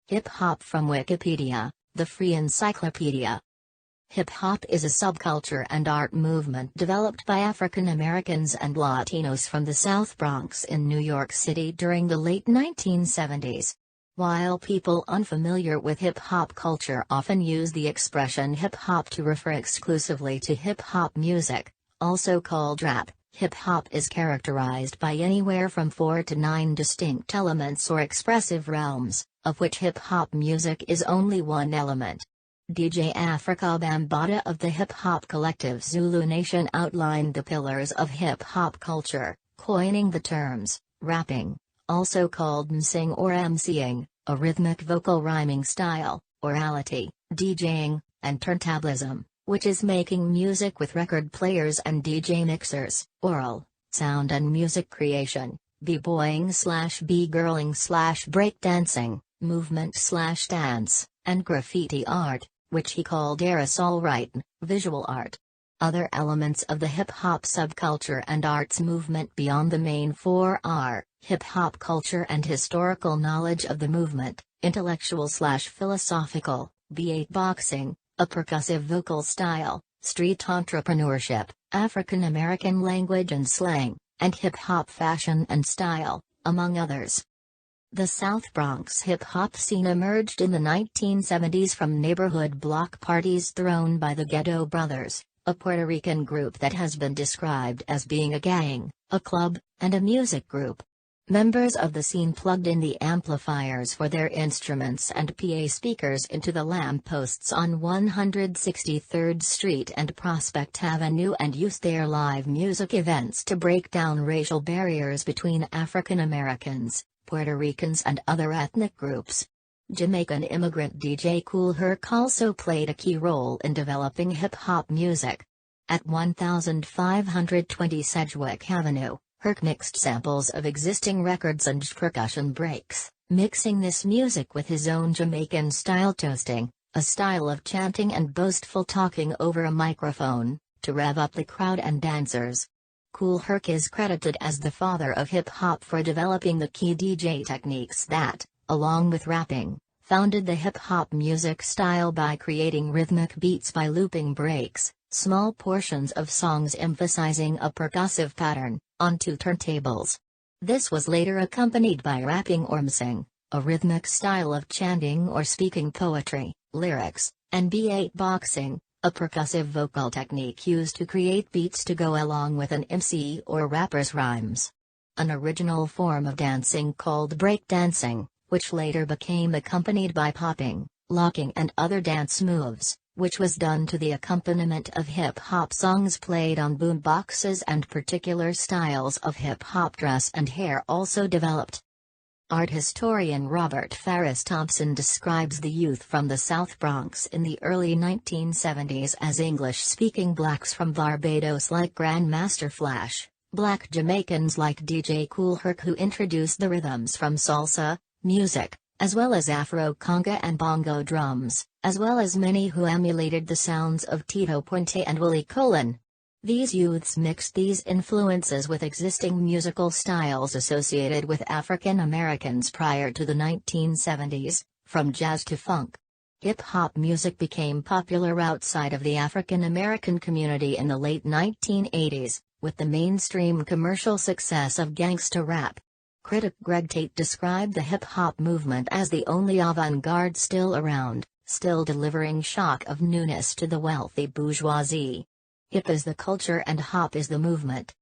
Hip-hop from Wikipedia, the free encyclopedia. Hip-hop is a subculture and art movement developed by African Americans and Latinos from the South Bronx in New York City during the late 1970s. While people unfamiliar with hip-hop culture often use the expression hip-hop to refer exclusively to hip-hop music, also called rap, hip-hop is characterized by anywhere from 4 to 9 distinct elements or expressive realms, of which hip-hop music is only one element. DJ Africa Bambaataa of the hip-hop collective Zulu Nation outlined the pillars of hip-hop culture, coining the terms, rapping, also called msing or MCing, a rhythmic vocal rhyming style, orality, DJing, and turntablism, which is making music with record players and DJ mixers, oral, sound and music creation, b-boying/b-girling/breakdancing, movement/dance, and graffiti art, which he called aerosol writing, visual art. Other elements of the hip-hop subculture and arts movement beyond the main four are, hip-hop culture and historical knowledge of the movement, intellectual/philosophical, beatboxing, a percussive vocal style, street entrepreneurship, African American language and slang, and hip-hop fashion and style, among others. The South Bronx hip-hop scene emerged in the 1970s from neighborhood block parties thrown by the Ghetto Brothers, a Puerto Rican group that has been described as being a gang, a club, and a music group. Members of the scene plugged in the amplifiers for their instruments and PA speakers into the lampposts on 163rd Street and Prospect Avenue and used their live music events to break down racial barriers between African Americans, Puerto Ricans and other ethnic groups. Jamaican immigrant DJ Kool Herc also played a key role in developing hip-hop music. At 1520 Sedgwick Avenue, Herc mixed samples of existing records and percussion breaks, mixing this music with his own Jamaican-style toasting, a style of chanting and boastful talking over a microphone, to rev up the crowd and dancers. Kool Herc is credited as the father of hip-hop for developing the key DJ techniques that, along with rapping, founded the hip-hop music style by creating rhythmic beats by looping breaks, small portions of songs emphasizing a percussive pattern, onto turntables. This was later accompanied by rapping or msing, a rhythmic style of chanting or speaking poetry, lyrics, and beatboxing, a percussive vocal technique used to create beats to go along with an MC or rapper's rhymes. An original form of dancing called breakdancing, which later became accompanied by popping, locking and other dance moves, which was done to the accompaniment of hip-hop songs played on boomboxes, and particular styles of hip-hop dress and hair also developed. Art historian Robert Farris Thompson describes the youth from the South Bronx in the early 1970s as English-speaking blacks from Barbados like Grandmaster Flash, black Jamaicans like DJ Kool Herc who introduced the rhythms from salsa music, as well as Afro-conga and bongo drums, as well as many who emulated the sounds of Tito Puente and Willie Colon. These youths mixed these influences with existing musical styles associated with African Americans prior to the 1970s, from jazz to funk. Hip-hop music became popular outside of the African American community in the late 1980s, with the mainstream commercial success of gangsta rap. Critic Greg Tate described the hip-hop movement as the only avant-garde still around, still delivering shock of newness to the wealthy bourgeoisie. Hip is the culture and hop is the movement.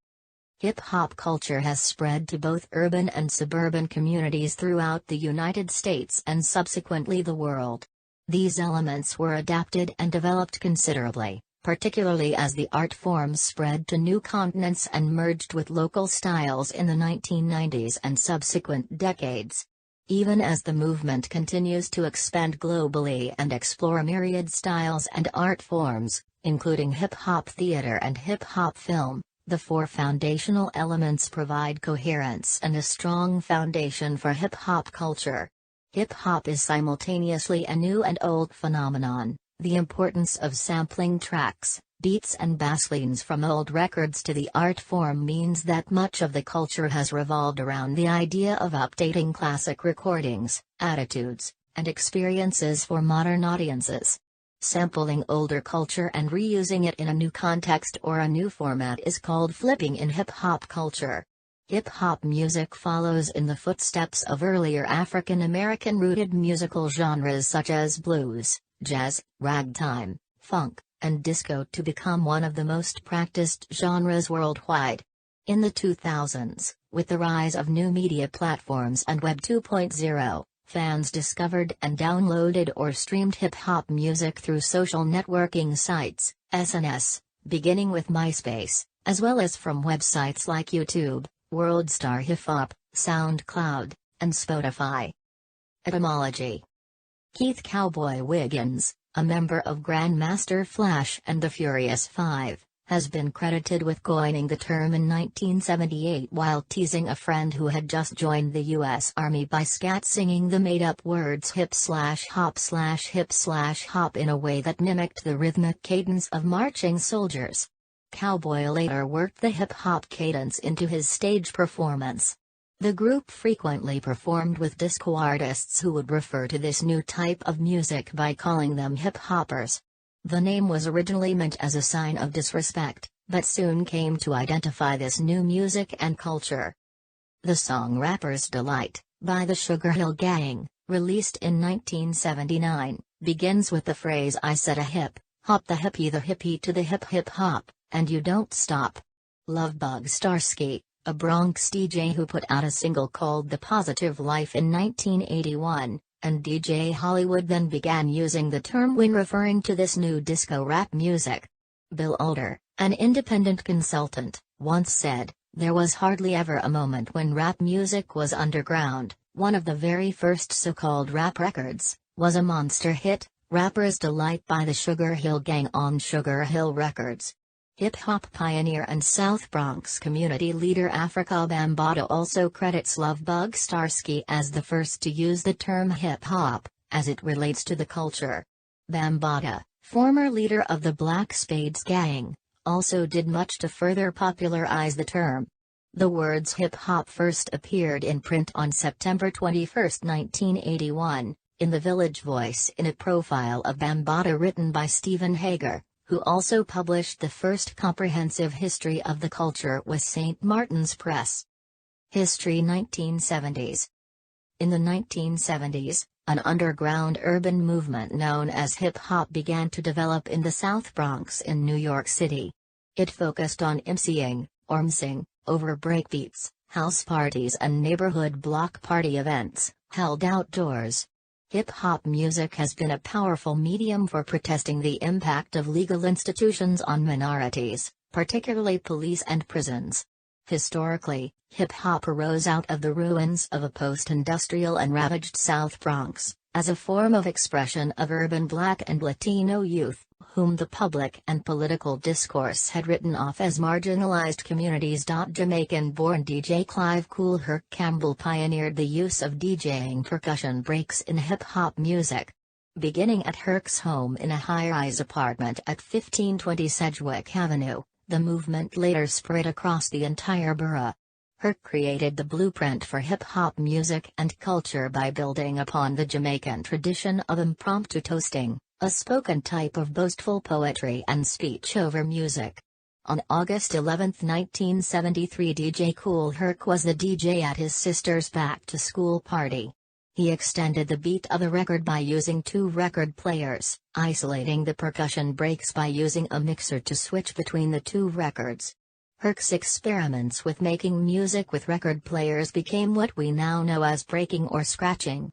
Hip-hop culture has spread to both urban and suburban communities throughout the United States and subsequently the world. These elements were adapted and developed considerably, particularly as the art forms spread to new continents and merged with local styles in the 1990s and subsequent decades. Even as the movement continues to expand globally and explore myriad styles and art forms, including hip-hop theater and hip-hop film, the four foundational elements provide coherence and a strong foundation for hip-hop culture. Hip-hop is simultaneously a new and old phenomenon. The importance of sampling tracks, beats and basslines from old records to the art form means that much of the culture has revolved around the idea of updating classic recordings, attitudes, and experiences for modern audiences. Sampling older culture and reusing it in a new context or a new format is called flipping in hip-hop culture. Hip-hop music follows in the footsteps of earlier African American rooted musical genres such as blues, jazz, ragtime, funk, and disco to become one of the most practiced genres worldwide. In the 2000s, with the rise of new media platforms and Web 2.0, fans discovered and downloaded or streamed hip-hop music through social networking sites, SNS, beginning with MySpace, as well as from websites like YouTube, WorldStar Hip Hop, SoundCloud, and Spotify. Etymology. Keith "Cowboy" Wiggins, a member of Grandmaster Flash and the Furious Five, has been credited with coining the term in 1978 while teasing a friend who had just joined the U.S. Army by scat-singing the made-up words hip/hop/hip/hop in a way that mimicked the rhythmic cadence of marching soldiers. Cowboy later worked the hip-hop cadence into his stage performance. The group frequently performed with disco artists who would refer to this new type of music by calling them hip-hoppers. The name was originally meant as a sign of disrespect, but soon came to identify this new music and culture. The song Rapper's Delight, by the Sugar Hill Gang, released in 1979, begins with the phrase "I said a hip, hop the hippie to the hip hip hop, and you don't stop." Lovebug Starski, a Bronx DJ who put out a single called The Positive Life in 1981, and DJ Hollywood then began using the term when referring to this new disco rap music. Bill Older, an independent consultant, once said, "There was hardly ever a moment when rap music was underground. One of the very first so-called rap records was a monster hit, Rapper's Delight by the Sugar Hill Gang on Sugar Hill Records." Hip-hop pioneer and South Bronx community leader Afrika Bambaataa also credits Lovebug Starski as the first to use the term hip-hop, as it relates to the culture. Bambaataa, former leader of the Black Spades Gang, also did much to further popularize the term. The words hip-hop first appeared in print on September 21, 1981, in the Village Voice in a profile of Bambaataa written by Stephen Hager, who also published the first comprehensive history of the culture with St. Martin's Press. History 1970s. In the 1970s, an underground urban movement known as hip-hop began to develop in the South Bronx in New York City. It focused on emceeing, or msing, over breakbeats, house parties and neighborhood block party events, held outdoors. Hip-hop music has been a powerful medium for protesting the impact of legal institutions on minorities, particularly police and prisons. Historically, hip-hop arose out of the ruins of a post-industrial and ravaged South Bronx, as a form of expression of urban Black and Latino youth, whom the public and political discourse had written off as marginalized communities. Jamaican-born DJ Clive Cool Herc Campbell pioneered the use of DJing percussion breaks in hip-hop music. Beginning at Herc's home in a high-rise apartment at 1520 Sedgwick Avenue, the movement later spread across the entire borough. Herc created the blueprint for hip-hop music and culture by building upon the Jamaican tradition of impromptu toasting, a spoken type of boastful poetry and speech over music. On August 11, 1973, DJ Kool Herc was the DJ at his sister's back-to-school party. He extended the beat of the record by using two record players, isolating the percussion breaks by using a mixer to switch between the two records. Herc's experiments with making music with record players became what we now know as breaking or scratching.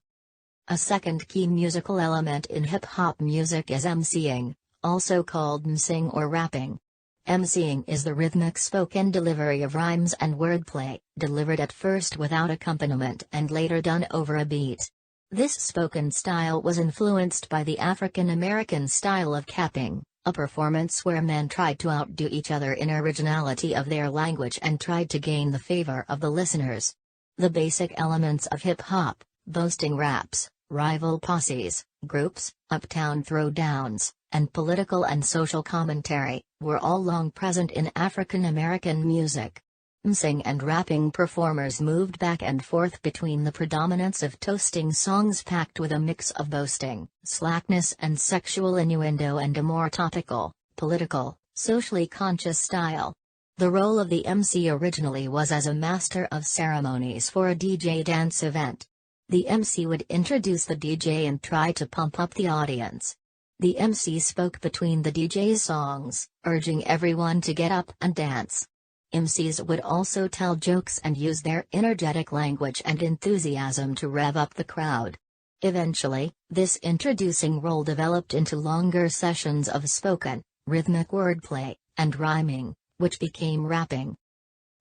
A second key musical element in hip-hop music is emceeing, also called msing or rapping. Emceeing is the rhythmic spoken delivery of rhymes and wordplay, delivered at first without accompaniment and later done over a beat. This spoken style was influenced by the African American style of capping, a performance where men tried to outdo each other in originality of their language and tried to gain the favor of the listeners. The basic elements of hip-hop, boasting raps, rival posses, groups, uptown throwdowns, and political and social commentary, were all long present in African American music. MCing and rapping performers moved back and forth between the predominance of toasting songs packed with a mix of boasting, slackness and sexual innuendo and a more topical, political, socially conscious style. The role of the MC originally was as a master of ceremonies for a DJ dance event. The MC would introduce the DJ and try to pump up the audience. The MC spoke between the DJ's songs, urging everyone to get up and dance. MCs would also tell jokes and use their energetic language and enthusiasm to rev up the crowd. Eventually, this introducing role developed into longer sessions of spoken, rhythmic wordplay, and rhyming, which became rapping.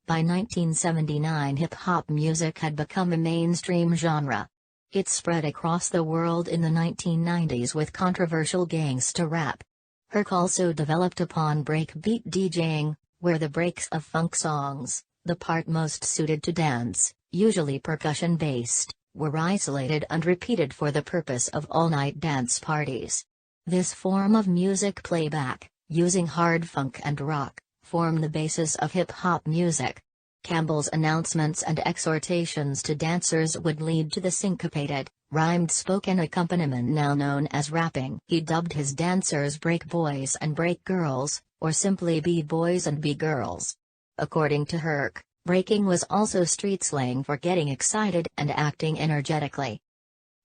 By 1979, hip-hop music had become a mainstream genre. It spread across the world in the 1990s with controversial gangsta rap. Herc also developed upon breakbeat DJing, where the breaks of funk songs, the part most suited to dance, usually percussion-based, were isolated and repeated for the purpose of all-night dance parties. This form of music playback, using hard funk and rock, formed the basis of hip-hop music. Campbell's announcements and exhortations to dancers would lead to the syncopated, rhymed spoken accompaniment now known as rapping. He dubbed his dancers break boys and break girls, or simply b-boys and b-girls. According to Herc, breaking was also street slang for getting excited and acting energetically.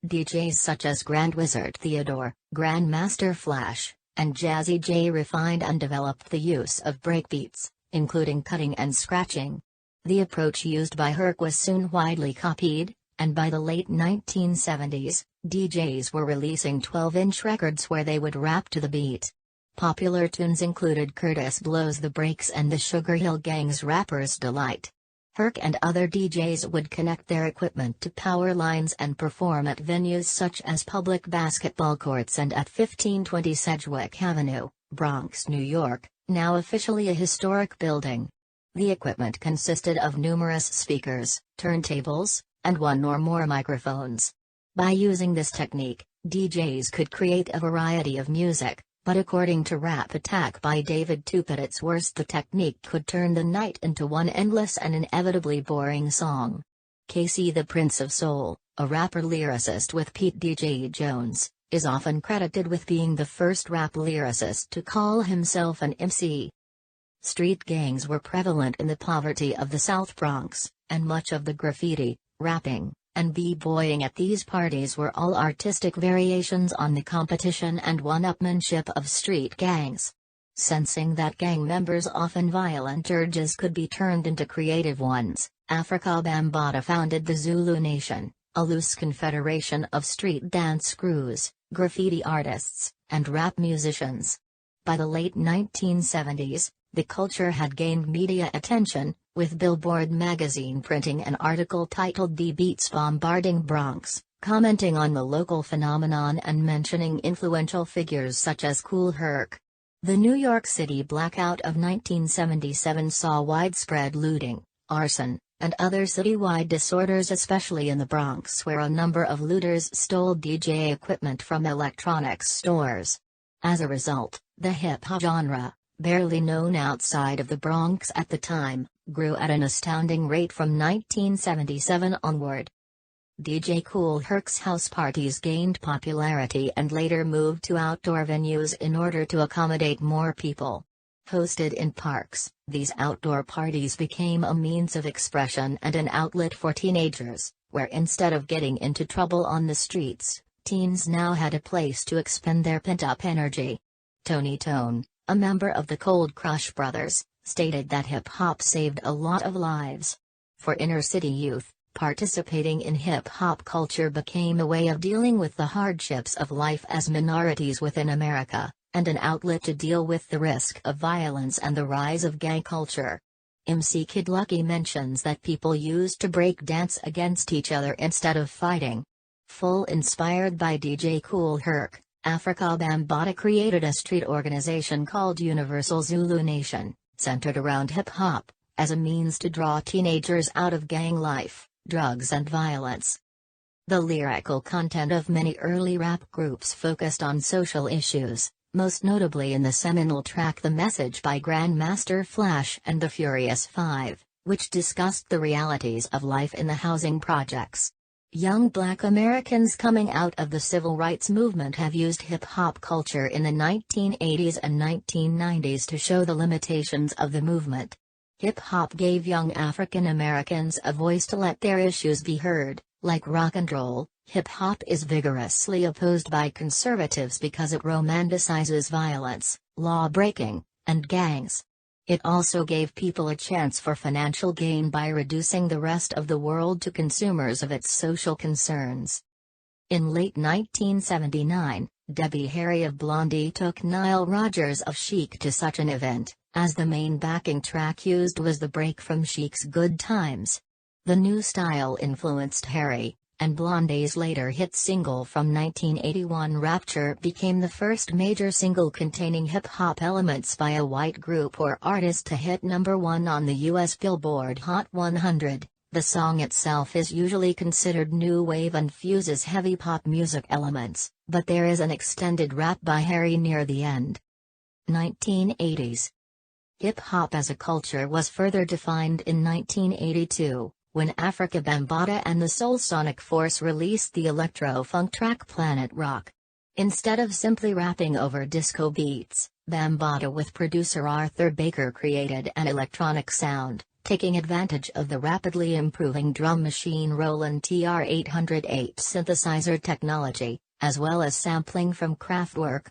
DJs such as Grand Wizard Theodore, Grandmaster Flash, and Jazzy J refined and developed the use of breakbeats, including cutting and scratching. The approach used by Herc was soon widely copied, and by the late 1970s, DJs were releasing 12-inch records where they would rap to the beat. Popular tunes included Curtis Blow's The Breaks and the Sugar Hill Gang's Rapper's Delight. Herc and other DJs would connect their equipment to power lines and perform at venues such as public basketball courts and at 1520 Sedgwick Avenue, Bronx, New York, now officially a historic building. The equipment consisted of numerous speakers, turntables, and one or more microphones. By using this technique, DJs could create a variety of music, but according to Rap Attack by David Tup at its worst, the technique could turn the night into one endless and inevitably boring song. Casey the Prince of Soul, a rapper lyricist with Pete DJ Jones, is often credited with being the first rap lyricist to call himself an MC. Street gangs were prevalent in the poverty of the South Bronx, and much of the graffiti, rapping, and b-boying at these parties were all artistic variations on the competition and one-upmanship of street gangs. Sensing that gang members' often violent urges could be turned into creative ones, Africa Bambaataa founded the Zulu Nation, a loose confederation of street dance crews, graffiti artists, and rap musicians. By the late 1970s, the culture had gained media attention, with Billboard magazine printing an article titled "The Beats Bombarding Bronx," commenting on the local phenomenon and mentioning influential figures such as Kool Herc. The New York City blackout of 1977 saw widespread looting, arson, and other citywide disorders, especially in the Bronx, where a number of looters stole DJ equipment from electronics stores. As a result, the hip-hop genre, barely known outside of the Bronx at the time, grew at an astounding rate from 1977 onward. DJ Kool Herc's house parties gained popularity and later moved to outdoor venues in order to accommodate more people. Hosted in parks, these outdoor parties became a means of expression and an outlet for teenagers, where instead of getting into trouble on the streets, teens now had a place to expend their pent-up energy. Tony Tone, a member of the Cold Crush Brothers, stated that hip-hop saved a lot of lives. For inner-city youth, participating in hip-hop culture became a way of dealing with the hardships of life as minorities within America, and an outlet to deal with the risk of violence and the rise of gang culture. MC Kid Lucky mentions that people used to break dance against each other instead of fighting. Inspired by DJ Kool Herc, Africa Bambaataa created a street organization called Universal Zulu Nation, centered around hip-hop, as a means to draw teenagers out of gang life, drugs and violence. The lyrical content of many early rap groups focused on social issues, most notably in the seminal track The Message by Grandmaster Flash and the Furious Five, which discussed the realities of life in the housing projects. Young Black Americans coming out of the civil rights movement have used hip-hop culture in the 1980s and 1990s to show the limitations of the movement. Hip-hop gave young African Americans a voice to let their issues be heard. Like rock and roll, hip-hop is vigorously opposed by conservatives because it romanticizes violence, law-breaking, and gangs. It also gave people a chance for financial gain by reducing the rest of the world to consumers of its social concerns. In late 1979, Debbie Harry of Blondie took Nile Rodgers of Chic to such an event, as the main backing track used was the break from Chic's Good Times. The new style influenced Harry, and Blondie's later hit single from 1981 Rapture became the first major single containing hip-hop elements by a white group or artist to hit #1 on the U.S. Billboard Hot 100. The song itself is usually considered new wave and fuses heavy pop music elements, but there is an extended rap by Harry near the end. 1980s. Hip-hop as a culture was further defined in 1982. When Afrika Bambaataa and the Soul Sonic Force released the electro-funk track Planet Rock. Instead of simply rapping over disco beats, Bambaataa with producer Arthur Baker created an electronic sound, taking advantage of the rapidly improving drum machine Roland TR-808 synthesizer technology, as well as sampling from Kraftwerk.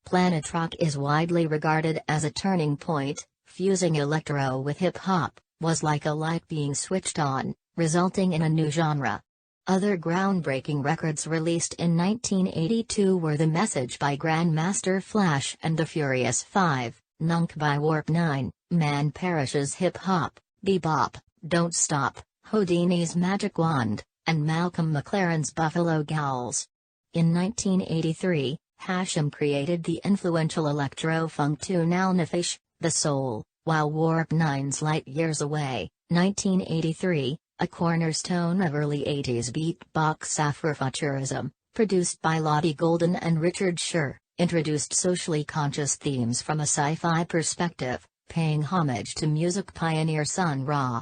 Planet Rock is widely regarded as a turning point, fusing electro with hip-hop. Was like a light being switched on, resulting in a new genre. Other groundbreaking records released in 1982 were The Message by Grandmaster Flash and the Furious Five, Nunk by Warp 9, Man Perishes Hip Hop, Bebop, Don't Stop, Houdini's Magic Wand, and Malcolm McLaren's Buffalo Gals. In 1983, Hashem created the influential electro-funk tune Al Nafish, The Soul. While Warp 9's Light Years Away, 1983, a cornerstone of early 80s beatbox Afrofuturism, produced by Lottie Golden and Richard Scher, introduced socially conscious themes from a sci-fi perspective, paying homage to music pioneer Sun Ra.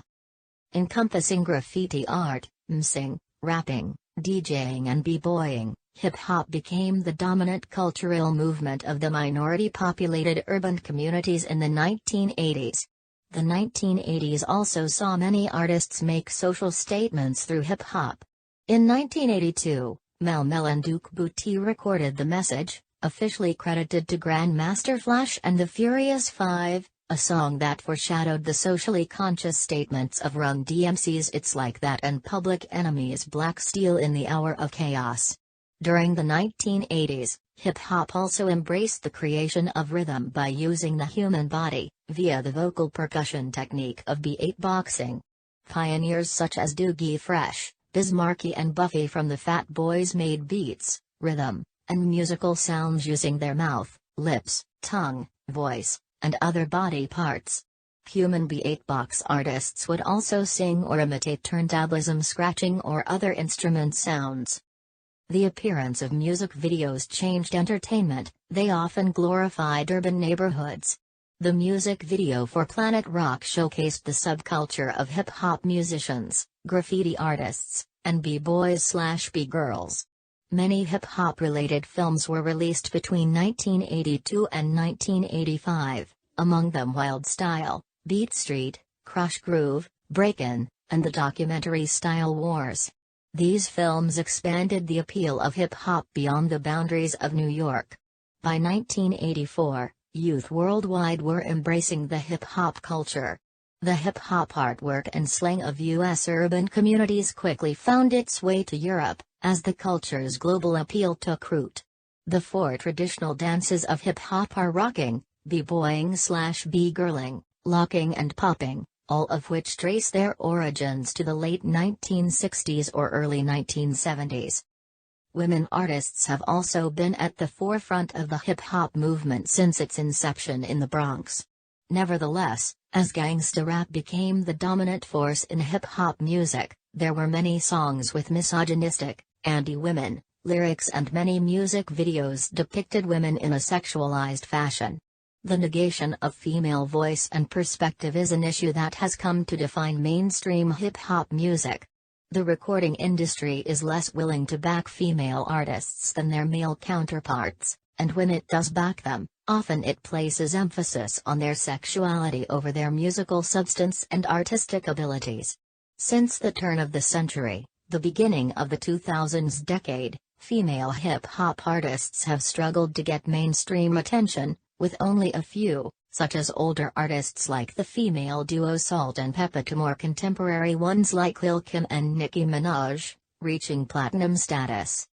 Encompassing graffiti art, MCing, rapping, DJing and b-boying, hip-hop became the dominant cultural movement of the minority-populated urban communities in the 1980s. The 1980s also saw many artists make social statements through hip-hop. In 1982, Mel Mel and Duke Booty recorded The Message, officially credited to Grandmaster Flash and the Furious Five, a song that foreshadowed the socially conscious statements of Run DMC's It's Like That and Public Enemy's Black Steel in the Hour of Chaos. During the 1980s, hip-hop also embraced the creation of rhythm by using the human body, via the vocal percussion technique of beatboxing. Pioneers such as Doogie Fresh, Biz Markie and Buffy from the Fat Boys made beats, rhythm, and musical sounds using their mouth, lips, tongue, voice, and other body parts. Human beatbox artists would also sing or imitate turntablism scratching or other instrument sounds. The appearance of music videos changed entertainment, they often glorified urban neighborhoods. The music video for Planet Rock showcased the subculture of hip-hop musicians, graffiti artists, and b-boys/b-girls. Many hip-hop-related films were released between 1982 and 1985, among them Wild Style, Beat Street, Crush Groove, Breakin', and the documentary Style Wars. These films expanded the appeal of hip-hop beyond the boundaries of New York. By 1984, youth worldwide were embracing the hip-hop culture. The hip-hop artwork and slang of U.S. urban communities quickly found its way to Europe, as the culture's global appeal took root. The four traditional dances of hip-hop are rocking, b-boying/b-girling, locking and popping, all of which trace their origins to the late 1960s or early 1970s. Women artists have also been at the forefront of the hip-hop movement since its inception in the Bronx. Nevertheless, as gangsta rap became the dominant force in hip-hop music, there were many songs with misogynistic, anti-women, lyrics and many music videos depicted women in a sexualized fashion. The negation of female voice and perspective is an issue that has come to define mainstream hip-hop music. The recording industry is less willing to back female artists than their male counterparts, and when it does back them, often it places emphasis on their sexuality over their musical substance and artistic abilities. Since the turn of the century, the beginning of the 2000s decade, female hip-hop artists have struggled to get mainstream attention, with only a few, such as older artists like the female duo Salt and Peppa to more contemporary ones like Lil Kim and Nicki Minaj, reaching platinum status.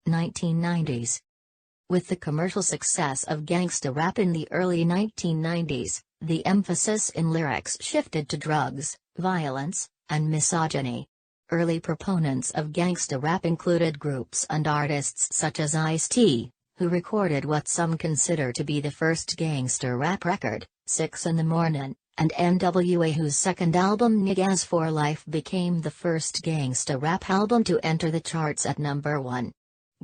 1990s. With the commercial success of gangsta rap in the early 1990s, the emphasis in lyrics shifted to drugs, violence, and misogyny. Early proponents of gangsta rap included groups and artists such as Ice-T, who recorded what some consider to be the first gangster rap record, 6 in the Morning, and NWA, whose second album Niggas for Life became the first gangsta rap album to enter the charts at number 1.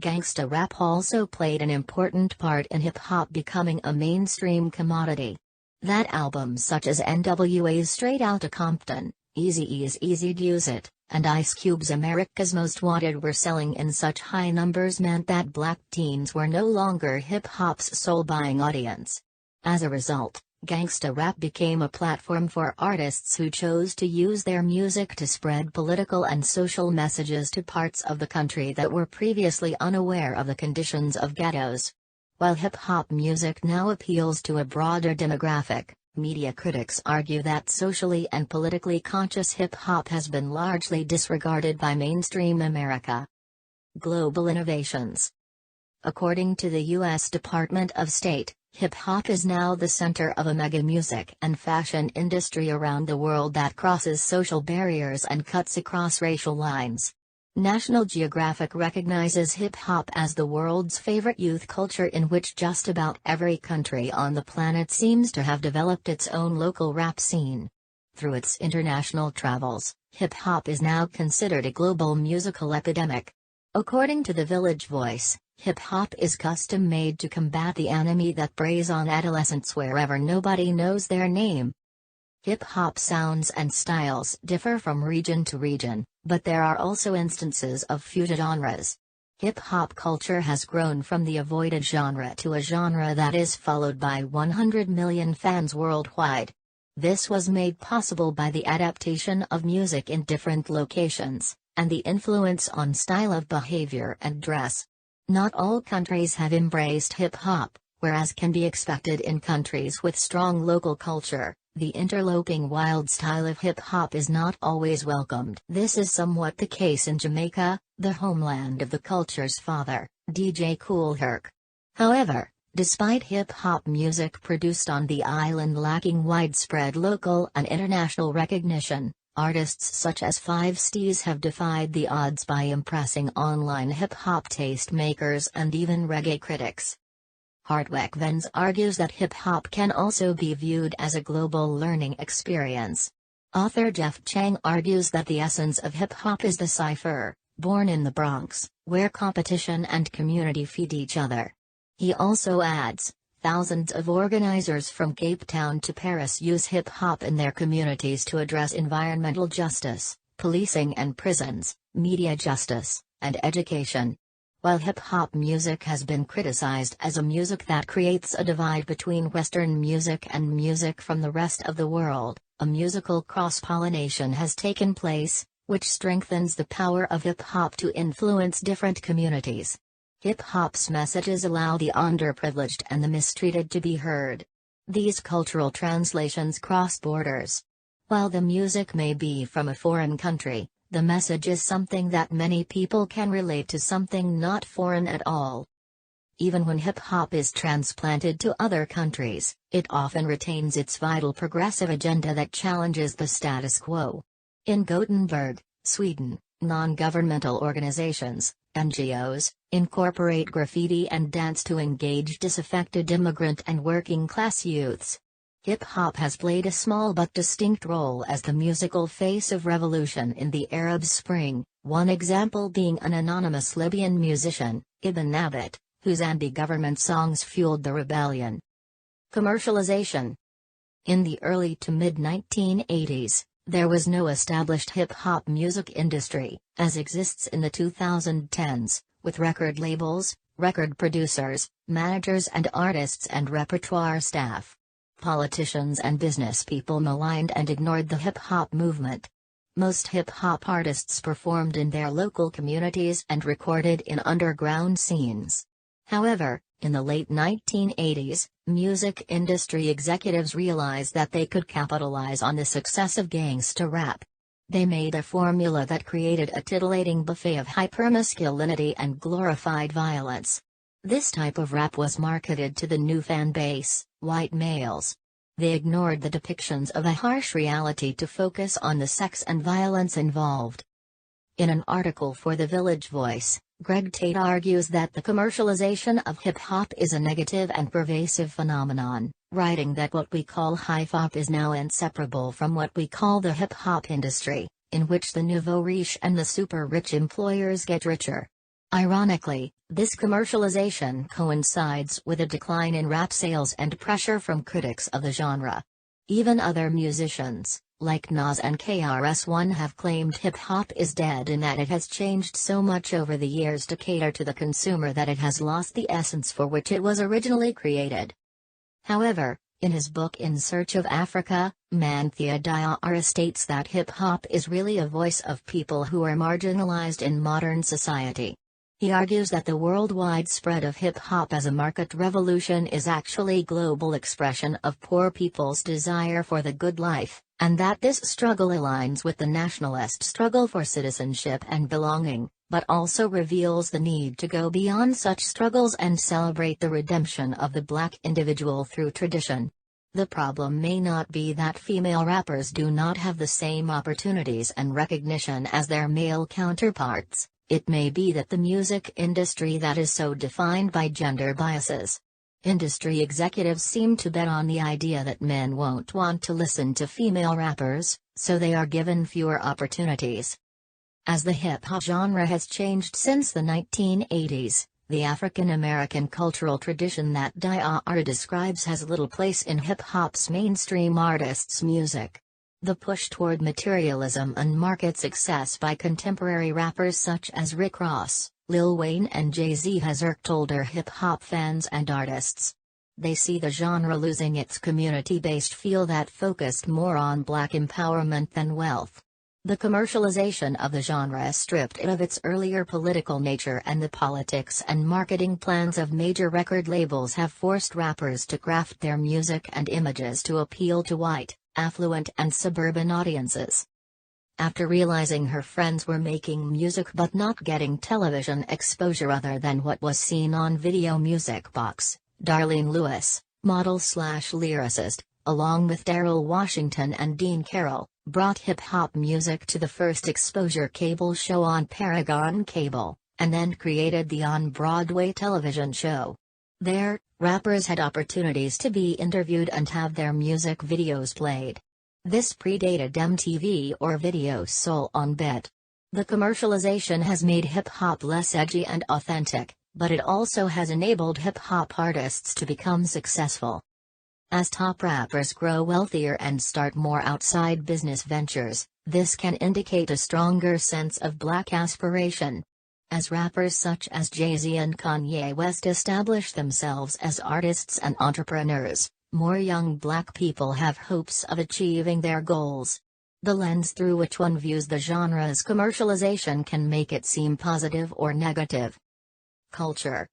Gangsta rap also played an important part in hip-hop becoming a mainstream commodity. That albums such as NWA's Straight Outta Compton, Eazy-E's Easy Use It, and Ice Cube's America's Most Wanted were selling in such high numbers meant that black teens were no longer hip-hop's sole buying audience. As a result, gangsta rap became a platform for artists who chose to use their music to spread political and social messages to parts of the country that were previously unaware of the conditions of ghettos. While hip-hop music now appeals to a broader demographic, media critics argue that socially and politically conscious hip-hop has been largely disregarded by mainstream America. Global innovations. According to the U.S. Department of State, hip-hop is now the center of a mega music and fashion industry around the world that crosses social barriers and cuts across racial lines. National Geographic recognizes hip-hop as the world's favorite youth culture, in which just about every country on the planet seems to have developed its own local rap scene. Through its international travels, hip-hop is now considered a global musical epidemic. According to The Village Voice, hip-hop is custom-made to combat the enemy that preys on adolescents wherever nobody knows their name. Hip-hop sounds and styles differ from region to region, but there are also instances of fused genres. Hip-hop culture has grown from the avoided genre to a genre that is followed by 100 million fans worldwide. This was made possible by the adaptation of music in different locations, and the influence on style of behavior and dress. Not all countries have embraced hip-hop, whereas can be expected in countries with strong local culture. The interloping wild style of hip-hop is not always welcomed. This is somewhat the case in Jamaica, the homeland of the culture's father, DJ Kool Herc. However, despite hip-hop music produced on the island lacking widespread local and international recognition, artists such as 5 Steez have defied the odds by impressing online hip-hop taste makers and even reggae critics. Hardwick Vens argues that hip-hop can also be viewed as a global learning experience. Author Jeff Chang argues that the essence of hip-hop is the cipher, born in the Bronx, where competition and community feed each other. He also adds, thousands of organizers from Cape Town to Paris use hip-hop in their communities to address environmental justice, policing and prisons, media justice, and education. While hip-hop music has been criticized as a music that creates a divide between Western music and music from the rest of the world, a musical cross-pollination has taken place, which strengthens the power of hip-hop to influence different communities. Hip-hop's messages allow the underprivileged and the mistreated to be heard. These cultural translations cross borders. While the music may be from a foreign country, the message is something that many people can relate to, something not foreign at all. Even when hip-hop is transplanted to other countries, it often retains its vital progressive agenda that challenges the status quo. In Gothenburg, Sweden, non-governmental organizations, NGOs, incorporate graffiti and dance to engage disaffected immigrant and working-class youths. Hip-hop has played a small but distinct role as the musical face of revolution in the Arab Spring, one example being an anonymous Libyan musician, Ibn Nabat, whose anti-government songs fueled the rebellion. Commercialization. In the early to mid-1980s, there was no established hip-hop music industry, as exists in the 2010s, with record labels, record producers, managers and artists and repertoire staff. Politicians and business people maligned and ignored the hip-hop movement. Most hip-hop artists performed in their local communities and recorded in underground scenes. However, in the late 1980s, music industry executives realized that they could capitalize on the success of gangsta rap. They made a formula that created a titillating buffet of hypermasculinity and glorified violence. This type of rap was marketed to the new fan base, white males. They ignored the depictions of a harsh reality to focus on the sex and violence involved. In an article for The Village Voice, Greg Tate argues that the commercialization of hip-hop is a negative and pervasive phenomenon, writing that what we call hip-hop is now inseparable from what we call the hip-hop industry, in which the nouveau riche and the super-rich employers get richer. Ironically, this commercialization coincides with a decline in rap sales and pressure from critics of the genre. Even other musicians, like Nas and KRS-One, have claimed hip-hop is dead in that it has changed so much over the years to cater to the consumer that it has lost the essence for which it was originally created. However, in his book In Search of Africa, Manthia Diarra states that hip-hop is really a voice of people who are marginalized in modern society. He argues that the worldwide spread of hip-hop as a market revolution is actually global expression of poor people's desire for the good life, and that this struggle aligns with the nationalist struggle for citizenship and belonging, but also reveals the need to go beyond such struggles and celebrate the redemption of the black individual through tradition. The problem may not be that female rappers do not have the same opportunities and recognition as their male counterparts. It may be that the music industry that is so defined by gender biases. Industry executives seem to bet on the idea that men won't want to listen to female rappers, so they are given fewer opportunities. As the hip-hop genre has changed since the 1980s, the African American cultural tradition that Diarra describes has little place in hip-hop's mainstream artists' music. The push toward materialism and market success by contemporary rappers such as Rick Ross, Lil Wayne and Jay-Z has irked older hip-hop fans and artists. They see the genre losing its community-based feel that focused more on black empowerment than wealth. The commercialization of the genre stripped it of its earlier political nature, and the politics and marketing plans of major record labels have forced rappers to craft their music and images to appeal to white, affluent and suburban audiences. After realizing her friends were making music but not getting television exposure other than what was seen on Video Music Box, Darlene Lewis, model/lyricist, along with Daryl Washington and Dean Carroll, brought hip-hop music to the first exposure cable show on Paragon Cable, and then created the on-Broadway television show. There, rappers had opportunities to be interviewed and have their music videos played. This predated MTV or Video Soul on Bet. The commercialization has made hip-hop less edgy and authentic, but it also has enabled hip-hop artists to become successful. As top rappers grow wealthier and start more outside business ventures, this can indicate a stronger sense of black aspiration. As rappers such as Jay-Z and Kanye West establish themselves as artists and entrepreneurs, more young black people have hopes of achieving their goals. The lens through which one views the genre's commercialization can make it seem positive or negative. Culture.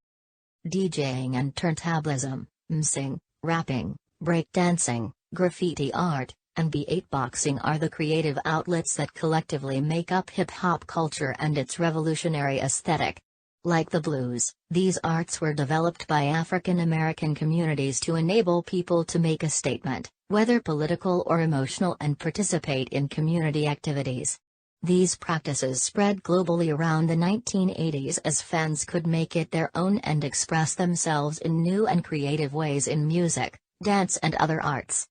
DJing and turntablism, MCing, rapping, breakdancing, graffiti art, and beatboxing are the creative outlets that collectively make up hip-hop culture and its revolutionary aesthetic. Like the blues, these arts were developed by African American communities to enable people to make a statement, whether political or emotional, and participate in community activities. These practices spread globally around the 1980s as fans could make it their own and express themselves in new and creative ways in music, dance and other arts.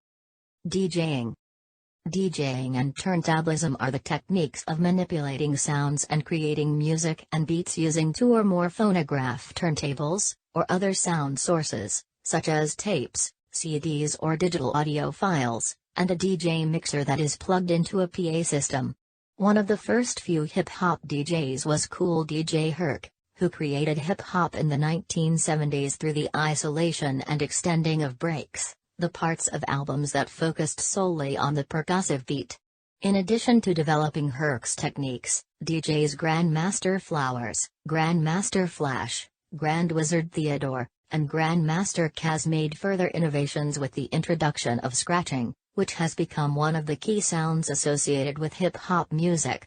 DJing. DJing and turntablism are the techniques of manipulating sounds and creating music and beats using two or more phonograph turntables, or other sound sources, such as tapes, CDs or digital audio files, and a DJ mixer that is plugged into a PA system. One of the first few hip-hop DJs was Cool DJ Herc, who created hip-hop in the 1970s through the isolation and extending of breaks, the parts of albums that focused solely on the percussive beat. In addition to developing Herc's techniques, DJs Grandmaster Flowers, Grandmaster Flash, Grand Wizard Theodore, and Grandmaster Kaz made further innovations with the introduction of scratching, which has become one of the key sounds associated with hip-hop music.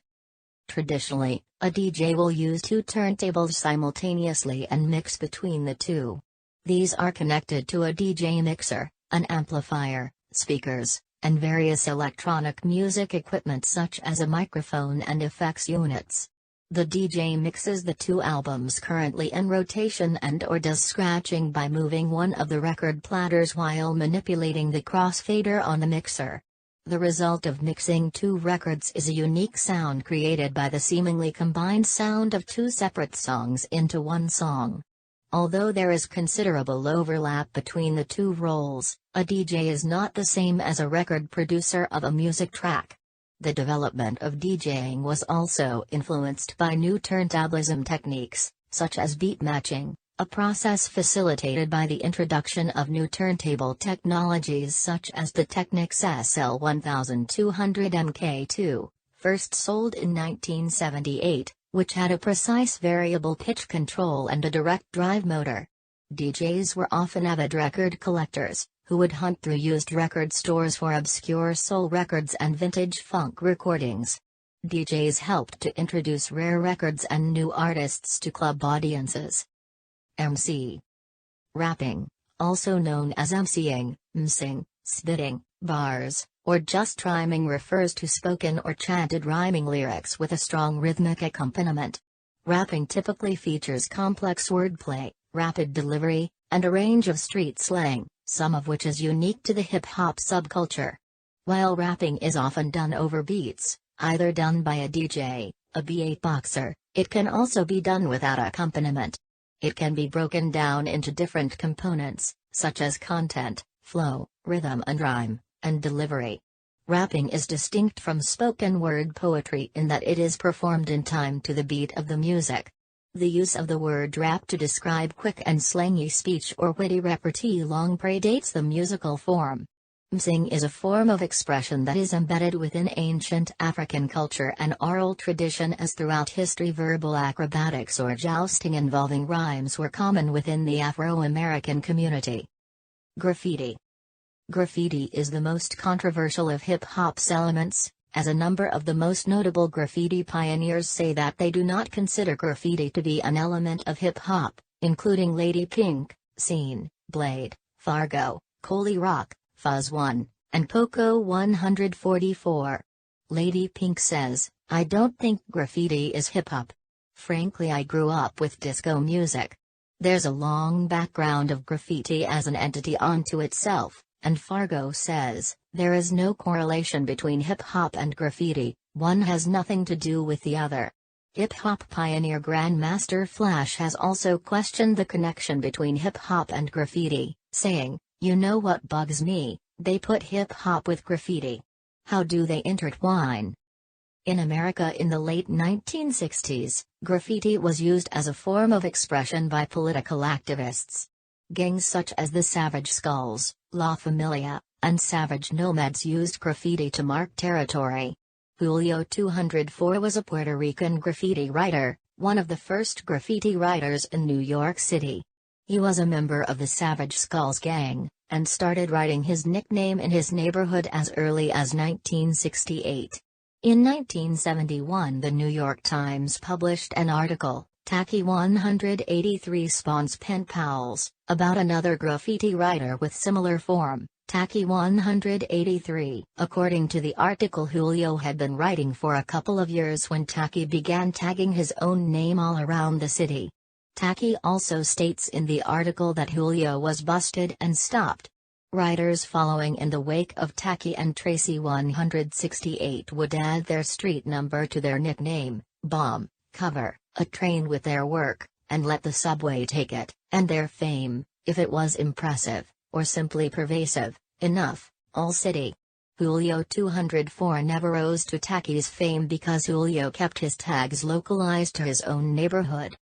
Traditionally, a DJ will use two turntables simultaneously and mix between the two. These are connected to a DJ mixer, an amplifier, speakers, and various electronic music equipment such as a microphone and effects units. The DJ mixes the two albums currently in rotation and/or does scratching by moving one of the record platters while manipulating the crossfader on the mixer. The result of mixing two records is a unique sound created by the seemingly combined sound of two separate songs into one song. Although there is considerable overlap between the two roles, a DJ is not the same as a record producer of a music track. The development of DJing was also influenced by new turntablism techniques, such as beat matching, a process facilitated by the introduction of new turntable technologies such as the Technics SL1200 MK2, first sold in 1978, which had a precise variable pitch control and a direct drive motor. DJs were often avid record collectors, who would hunt through used record stores for obscure soul records and vintage funk recordings. DJs helped to introduce rare records and new artists to club audiences. MC. Rapping, also known as MCing, MCing, spitting, bars, or just rhyming, refers to spoken or chanted rhyming lyrics with a strong rhythmic accompaniment. Rapping typically features complex wordplay, rapid delivery, and a range of street slang, some of which is unique to the hip-hop subculture. While rapping is often done over beats, either done by a DJ, a beatboxer, it can also be done without accompaniment. It can be broken down into different components, such as content, flow, rhythm and rhyme, and delivery. Rapping is distinct from spoken word poetry in that it is performed in time to the beat of the music. The use of the word rap to describe quick and slangy speech or witty repartee long predates the musical form. MCing is a form of expression that is embedded within ancient African culture and oral tradition, as throughout history verbal acrobatics or jousting involving rhymes were common within the Afro-American community. Graffiti. Graffiti is the most controversial of hip-hop's elements, as a number of the most notable graffiti pioneers say that they do not consider graffiti to be an element of hip-hop, including Lady Pink, Scene, Blade, Fargo, Coley Rock, Fuzz 1, and Poco 144. Lady Pink says, "I don't think graffiti is hip-hop. Frankly, I grew up with disco music. There's a long background of graffiti as an entity unto itself." And Fargo says, "There is no correlation between hip-hop and graffiti, one has nothing to do with the other." Hip-hop pioneer Grandmaster Flash has also questioned the connection between hip-hop and graffiti, saying, "You know what bugs me, they put hip-hop with graffiti. How do they intertwine?" In America in the late 1960s, graffiti was used as a form of expression by political activists. Gangs such as the Savage Skulls, La Familia, and Savage Nomads used graffiti to mark territory. Julio 204 was a Puerto Rican graffiti writer, one of the first graffiti writers in New York City. He was a member of the Savage Skulls gang, and started writing his nickname in his neighborhood as early as 1968. In 1971, the New York Times published an article, Tacky 183 Spawns Pen Pals, about another graffiti writer with similar form, Tacky 183. According to the article, Julio had been writing for a couple of years when Tacky began tagging his own name all around the city. Tacky also states in the article that Julio was busted and stopped. Writers following in the wake of Tacky and Tracy 168 would add their street number to their nickname, bomb, cover, a train with their work, and let the subway take it, and their fame, if it was impressive, or simply pervasive, enough, all city. Julio 204 never rose to Taggy's fame because Julio kept his tags localized to his own neighborhood.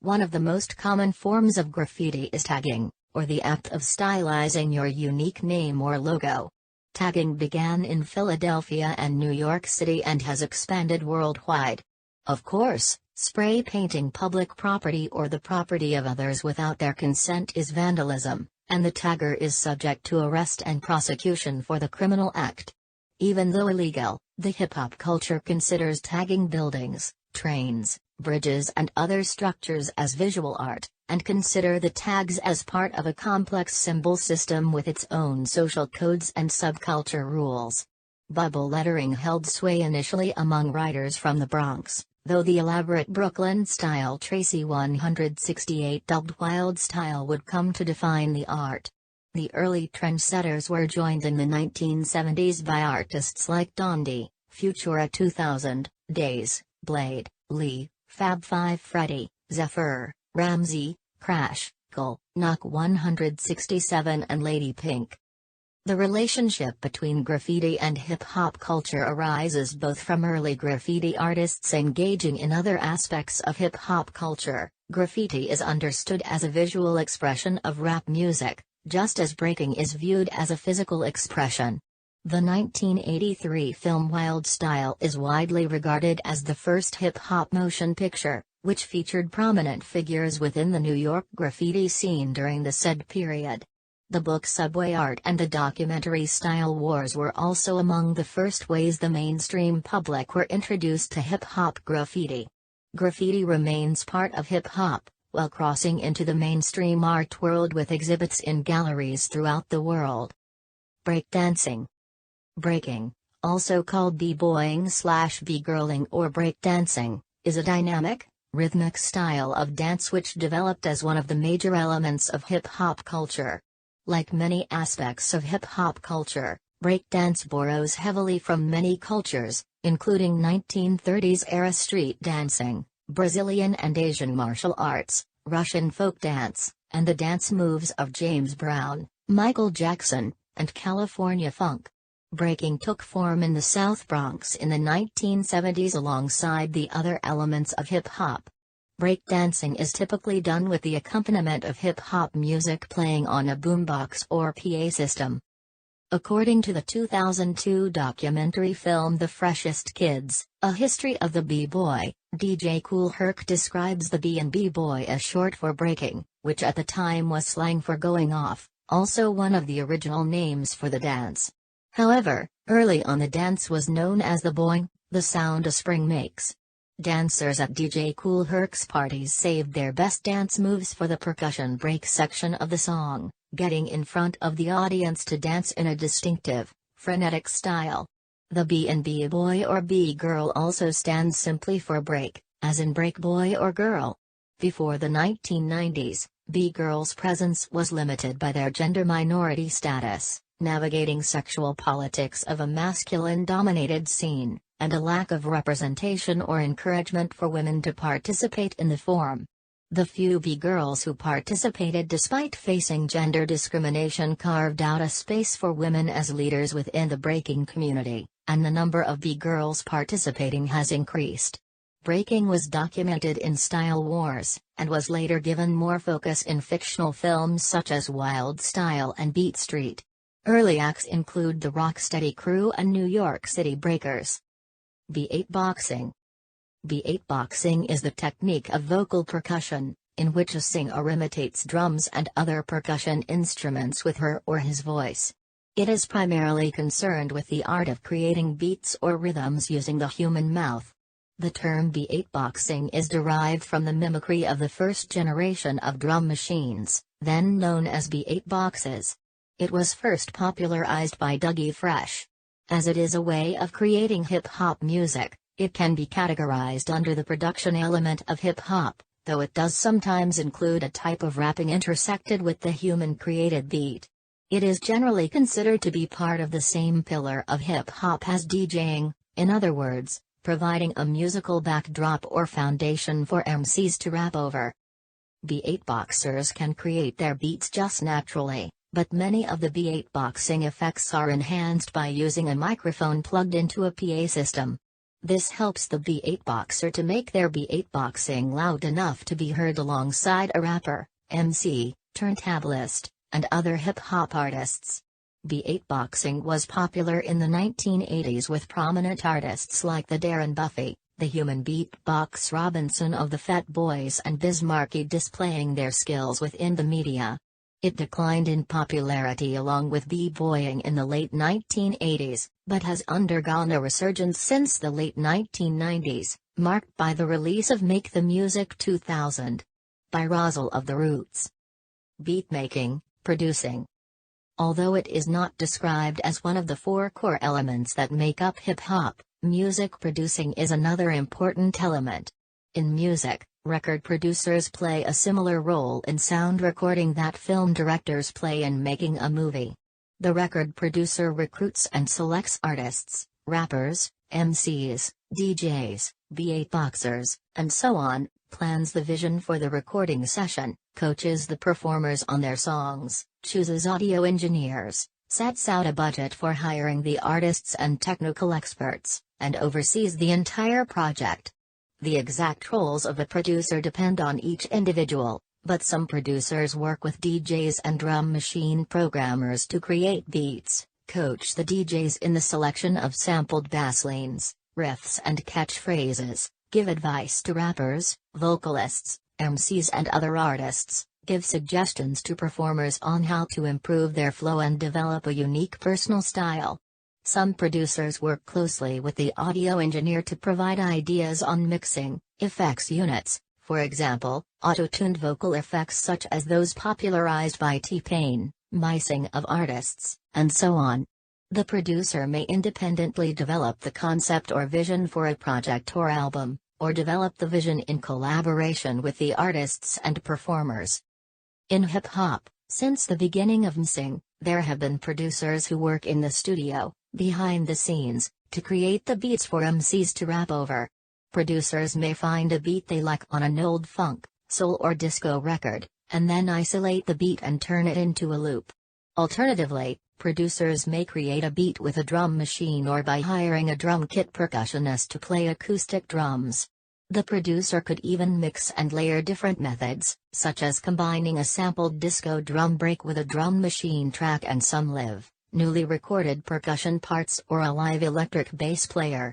One of the most common forms of graffiti is tagging, or the act of stylizing your unique name or logo. Tagging began in Philadelphia and New York City and has expanded worldwide. Of course, spray painting public property or the property of others without their consent is vandalism, and the tagger is subject to arrest and prosecution for the criminal act. Even though illegal, the hip-hop culture considers tagging buildings, trains, bridges and other structures as visual art, and consider the tags as part of a complex symbol system with its own social codes and subculture rules. Bubble lettering held sway initially among writers from the Bronx, though the elaborate Brooklyn-style Tracy 168 dubbed Wild style would come to define the art. The early trendsetters were joined in the 1970s by artists like Dondi, Futura 2000, Days, Blade, Lee, Fab 5 Freddy, Zephyr, Ramsey, Crash, Gull, Knock 167 and Lady Pink. The relationship between graffiti and hip-hop culture arises both from early graffiti artists engaging in other aspects of hip-hop culture. Graffiti is understood as a visual expression of rap music, just as breaking is viewed as a physical expression. The 1983 film Wild Style is widely regarded as the first hip-hop motion picture, which featured prominent figures within the New York graffiti scene during the said period. The book Subway Art and the documentary Style Wars were also among the first ways the mainstream public were introduced to hip-hop graffiti. Graffiti remains part of hip-hop, while crossing into the mainstream art world with exhibits in galleries throughout the world. Breakdancing. Breaking, also called b-boying/b-girling or breakdancing, is a dynamic, rhythmic style of dance which developed as one of the major elements of hip-hop culture. Like many aspects of hip-hop culture, breakdance borrows heavily from many cultures, including 1930s-era street dancing, Brazilian and Asian martial arts, Russian folk dance, and the dance moves of James Brown, Michael Jackson, and California funk. Breaking took form in the South Bronx in the 1970s alongside the other elements of hip-hop. Breakdancing is typically done with the accompaniment of hip-hop music playing on a boombox or PA system. According to the 2002 documentary film The Freshest Kids, A History of the B-Boy, DJ Kool Herc describes the B&B boy as short for breaking, which at the time was slang for going off, also one of the original names for the dance. However, early on the dance was known as the boing, the sound a spring makes. Dancers at DJ Kool Herc's parties saved their best dance moves for the percussion break section of the song, getting in front of the audience to dance in a distinctive, frenetic style. The B&B boy or B-girl also stands simply for break, as in break boy or girl. Before the 1990s, B-girls' presence was limited by their gender minority status, navigating sexual politics of a masculine-dominated scene, and a lack of representation or encouragement for women to participate in the form. The few B-girls who participated despite facing gender discrimination carved out a space for women as leaders within the breaking community, and the number of B-girls participating has increased. Breaking was documented in Style Wars, and was later given more focus in fictional films such as Wild Style and Beat Street. Early acts include the Rocksteady Crew and New York City Breakers. Beatboxing. Beatboxing is the technique of vocal percussion, in which a singer imitates drums and other percussion instruments with her or his voice. It is primarily concerned with the art of creating beats or rhythms using the human mouth. The term beatboxing is derived from the mimicry of the first generation of drum machines, then known as beatboxes. It was first popularized by Dougie Fresh. As it is a way of creating hip-hop music, it can be categorized under the production element of hip-hop, though it does sometimes include a type of rapping intersected with the human-created beat. It is generally considered to be part of the same pillar of hip-hop as DJing, in other words, providing a musical backdrop or foundation for MCs to rap over. Beatboxers can create their beats just naturally, but many of the beatboxing effects are enhanced by using a microphone plugged into a PA system. This helps the beatboxer to make their beatboxing loud enough to be heard alongside a rapper, MC, turntablist, and other hip-hop artists. Beatboxing was popular in the 1980s with prominent artists like the Darren Buffy, the Human Beatbox Robinson of the Fat Boys and Biz Markie displaying their skills within the media. It declined in popularity along with b-boying in the late 1980s, but has undergone a resurgence since the late 1990s, marked by the release of Make the Music 2000 by Rosal of the Roots. Beatmaking, producing. Although it is not described as one of the four core elements that make up hip-hop, music producing is another important element. In music, record producers play a similar role in sound recording that film directors play in making a movie. The record producer recruits and selects artists, rappers, MCs, DJs, beatboxers, and so on, plans the vision for the recording session, coaches the performers on their songs, chooses audio engineers, sets out a budget for hiring the artists and technical experts, and oversees the entire project. The exact roles of a producer depend on each individual, but some producers work with DJs and drum machine programmers to create beats, coach the DJs in the selection of sampled basslines, riffs and catchphrases, give advice to rappers, vocalists, MCs and other artists, give suggestions to performers on how to improve their flow and develop a unique personal style. Some producers work closely with the audio engineer to provide ideas on mixing, effects units, for example, auto-tuned vocal effects such as those popularized by T-Pain, mixing of artists, and so on. The producer may independently develop the concept or vision for a project or album, or develop the vision in collaboration with the artists and performers. In hip-hop, since the beginning of MCing, there have been producers who work in the studio, behind the scenes, to create the beats for MCs to rap over. Producers may find a beat they like on an old funk, soul or disco record, and then isolate the beat and turn it into a loop. Alternatively, producers may create a beat with a drum machine or by hiring a drum kit percussionist to play acoustic drums. The producer could even mix and layer different methods, such as combining a sampled disco drum break with a drum machine track and some live, newly recorded percussion parts or a live electric bass player.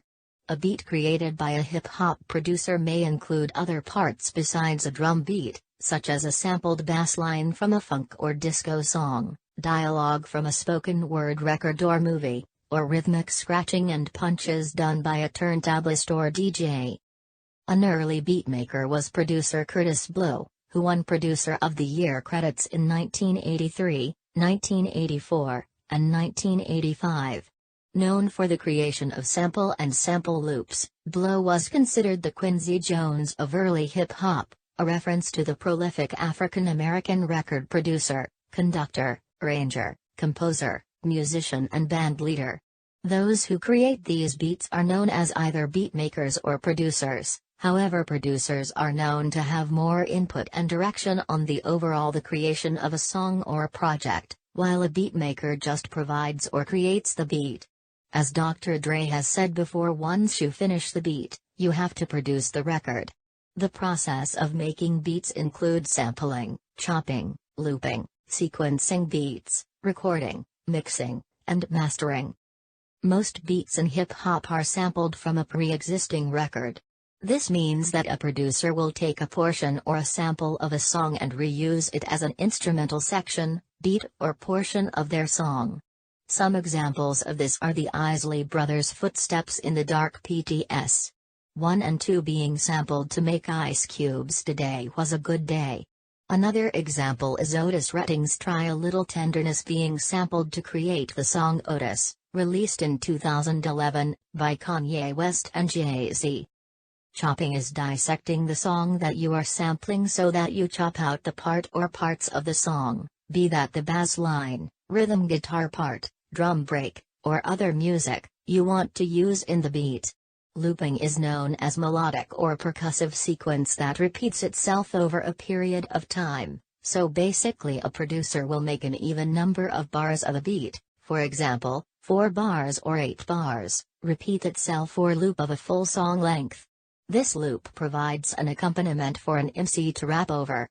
A beat created by a hip-hop producer may include other parts besides a drum beat, such as a sampled bass line from a funk or disco song, dialogue from a spoken word record or movie, or rhythmic scratching and punches done by a turntablist or DJ. An early beatmaker was producer Curtis Blow, who won Producer of the Year credits in 1983, 1984, and 1985. Known for the creation of sample and sample loops, Blow was considered the Quincy Jones of early hip-hop, a reference to the prolific African-American record producer, conductor, arranger, composer, musician and band leader. Those who create these beats are known as either beatmakers or producers. However, producers are known to have more input and direction on the creation of a song or project, while a beatmaker just provides or creates the beat. As Dr. Dre has said before, once you finish the beat, you have to produce the record. The process of making beats includes sampling, chopping, looping, sequencing beats, recording, mixing, and mastering. Most beats in hip-hop are sampled from a pre-existing record. This means that a producer will take a portion or a sample of a song and reuse it as an instrumental section, beat or portion of their song. Some examples of this are the Isley Brothers' Footsteps in the Dark PTS 1 and 2 being sampled to make Ice Cube's Today Was a Good Day. Another example is Otis Redding's Try a Little Tenderness being sampled to create the song Otis, released in 2011, by Kanye West and Jay-Z. Chopping is dissecting the song that you are sampling so that you chop out the part or parts of the song, be that the bass line, rhythm guitar part, drum break, or other music you want to use in the beat. Looping is known as melodic or percussive sequence that repeats itself over a period of time, So basically a producer will make an even number of bars of a beat, for example, 4 bars or 8 bars, repeat itself or loop of a full song length. This loop provides an accompaniment for an MC to rap over.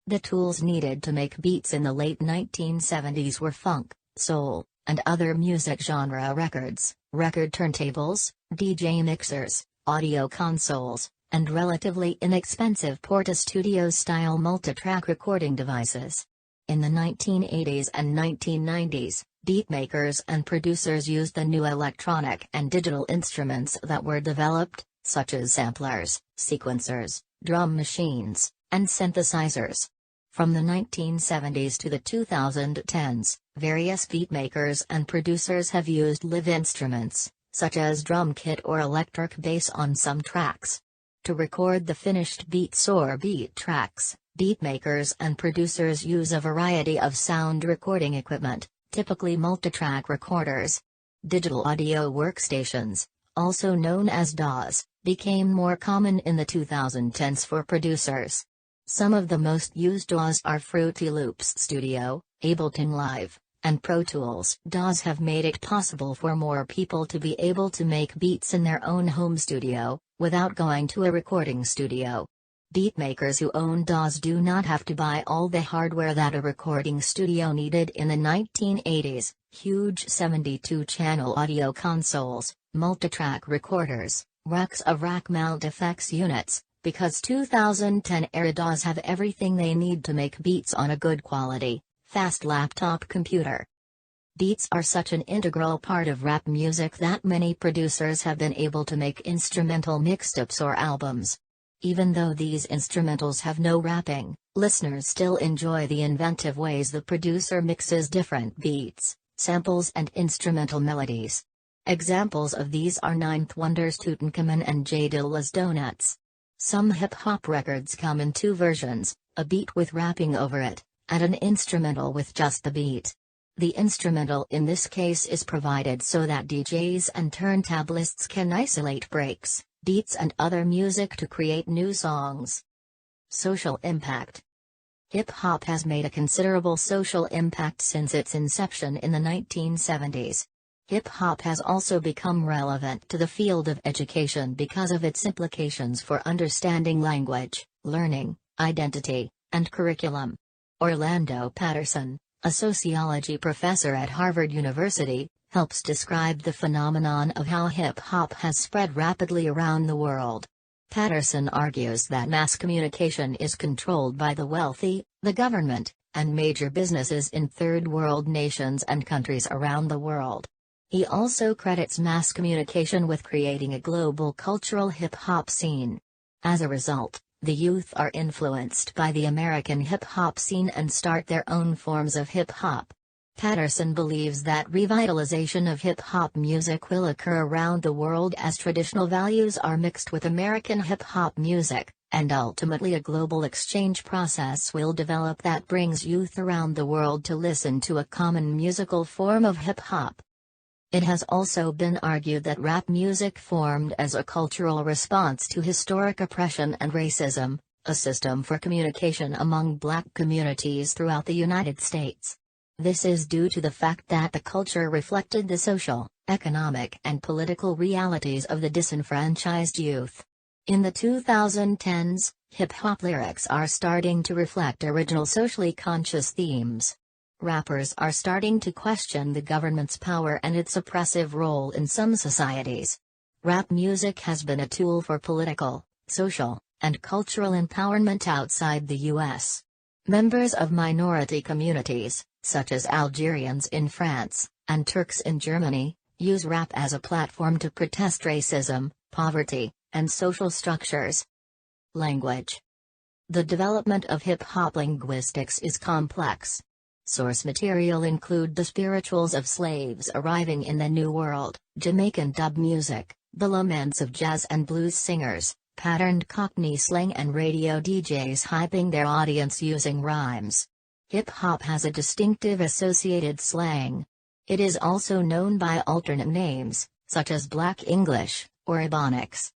The tools needed to make beats in the late 1970s were funk, soul, and other music genre records, record turntables, DJ mixers, audio consoles, and relatively inexpensive Porta-Studio-style multitrack recording devices. In the 1980s and 1990s, beatmakers and producers used the new electronic and digital instruments that were developed, such as samplers, sequencers, drum machines, and synthesizers. From the 1970s to the 2010s, various beatmakers and producers have used live instruments, such as drum kit or electric bass on some tracks. To record the finished beats or beat tracks, beatmakers and producers use a variety of sound recording equipment, typically multitrack recorders. Digital audio workstations, also known as DAWs, became more common in the 2010s for producers. Some of the most used DAWs are Fruity Loops Studio, Ableton Live, and Pro Tools. DAWs have made it possible for more people to be able to make beats in their own home studio, without going to a recording studio. Beatmakers who own DAWs do not have to buy all the hardware that a recording studio needed in the 1980s, huge 72-channel audio consoles, multitrack recorders, racks of rack-mount effects units, because 2010-era DAWs have everything they need to make beats on a good quality, fast laptop computer. Beats are such an integral part of rap music that many producers have been able to make instrumental mixtapes or albums. Even though these instrumentals have no rapping, listeners still enjoy the inventive ways the producer mixes different beats, samples and instrumental melodies. Examples of these are Ninth Wonder's Tutankhamun and J Dilla's Donuts. Some hip-hop records come in 2 versions, a beat with rapping over it, and an instrumental with just the beat. The instrumental in this case is provided so that DJs and turntablists can isolate breaks, beats and other music to create new songs. Social impact. Hip-hop has made a considerable social impact since its inception in the 1970s. Hip-hop has also become relevant to the field of education because of its implications for understanding language, learning, identity, and curriculum. Orlando Patterson, a sociology professor at Harvard University, helps describe the phenomenon of how hip-hop has spread rapidly around the world. Patterson argues that mass communication is controlled by the wealthy, the government, and major businesses in third-world nations and countries around the world. He also credits mass communication with creating a global cultural hip-hop scene. As a result, the youth are influenced by the American hip-hop scene and start their own forms of hip-hop. Patterson believes that revitalization of hip-hop music will occur around the world as traditional values are mixed with American hip-hop music, and ultimately a global exchange process will develop that brings youth around the world to listen to a common musical form of hip-hop. It has also been argued that rap music formed as a cultural response to historic oppression and racism, a system for communication among black communities throughout the United States. This is due to the fact that the culture reflected the social, economic and political realities of the disenfranchised youth. In the 2010s, hip-hop lyrics are starting to reflect original socially conscious themes. Rappers are starting to question the government's power and its oppressive role in some societies. Rap music has been a tool for political, social, and cultural empowerment outside the U.S. Members of minority communities, such as Algerians in France, and Turks in Germany, use rap as a platform to protest racism, poverty, and social structures. Language. The development of hip-hop linguistics is complex. Source material include the spirituals of slaves arriving in the New World, Jamaican dub music, the laments of jazz and blues singers, patterned Cockney slang and radio DJs hyping their audience using rhymes. Hip-hop has a distinctive associated slang. It is also known by alternate names, such as Black English, or Ebonics.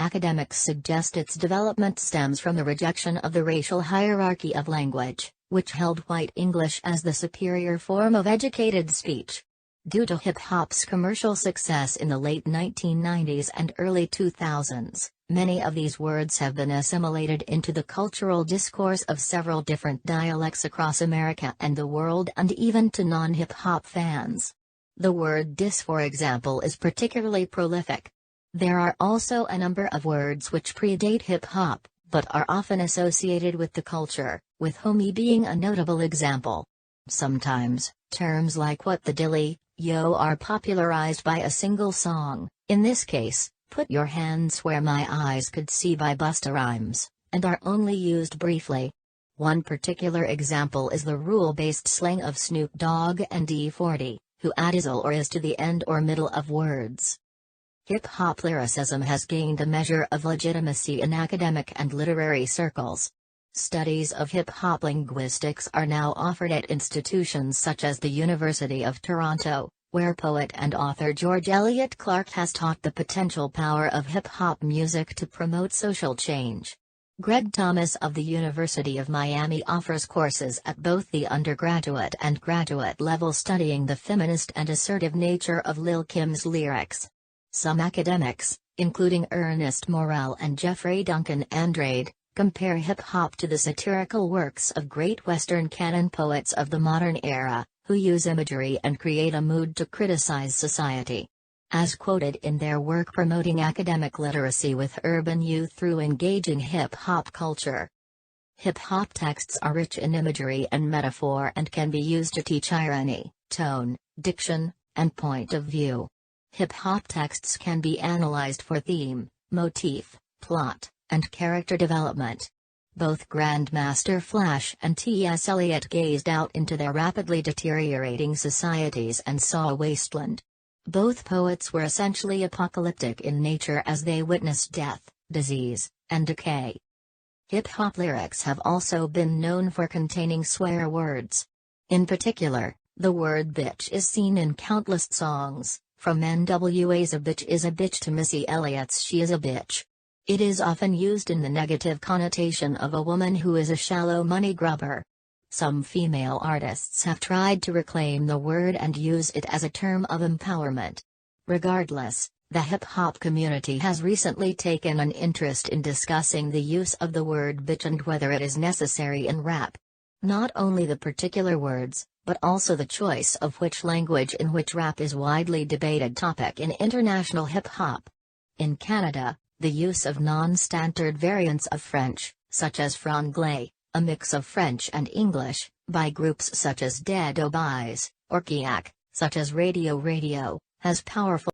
Academics suggest its development stems from the rejection of the racial hierarchy of language, which held white English as the superior form of educated speech. Due to hip-hop's commercial success in the late 1990s and early 2000s, many of these words have been assimilated into the cultural discourse of several different dialects across America and the world, and even to non-hip-hop fans. The word diss, for example, is particularly prolific. There are also a number of words which predate hip-hop, but are often associated with the culture, with homie being a notable example. Sometimes, terms like what the dilly, yo are popularized by a single song, in this case, Put Your Hands Where My Eyes Could See by Busta Rhymes, and are only used briefly. One particular example is the rule-based slang of Snoop Dogg and D40, who add isl or is to the end or middle of words. Hip-hop lyricism has gained a measure of legitimacy in academic and literary circles. Studies of hip-hop linguistics are now offered at institutions such as the University of Toronto, where poet and author George Eliot Clarke has taught the potential power of hip-hop music to promote social change. Greg Thomas of the University of Miami offers courses at both the undergraduate and graduate level studying the feminist and assertive nature of Lil' Kim's lyrics. Some academics, including Ernest Morel and Jeffrey Duncan Andrade, compare hip-hop to the satirical works of great Western canon poets of the modern era, who use imagery and create a mood to criticize society. As quoted in their work promoting academic literacy with urban youth through engaging hip-hop culture. Hip-hop texts are rich in imagery and metaphor and can be used to teach irony, tone, diction, and point of view. Hip-hop texts can be analyzed for theme, motif, plot, and character development. Both Grandmaster Flash and T.S. Eliot gazed out into their rapidly deteriorating societies and saw a wasteland. Both poets were essentially apocalyptic in nature as they witnessed death, disease, and decay. Hip-hop lyrics have also been known for containing swear words. In particular, the word bitch is seen in countless songs, from N.W.A.'s A Bitch Is a Bitch to Missy Elliott's She Is a Bitch. It is often used in the negative connotation of a woman who is a shallow money grubber. Some female artists have tried to reclaim the word and use it as a term of empowerment. Regardless, the hip-hop community has recently taken an interest in discussing the use of the word bitch and whether it is necessary in rap. Not only the particular words, but also the choice of which language in which rap is widely debated topic in international hip-hop. In Canada, the use of non-standard variants of French, such as franglais, a mix of French and English, by groups such as Dead Obies, or Kiak, such as Radio, has powerful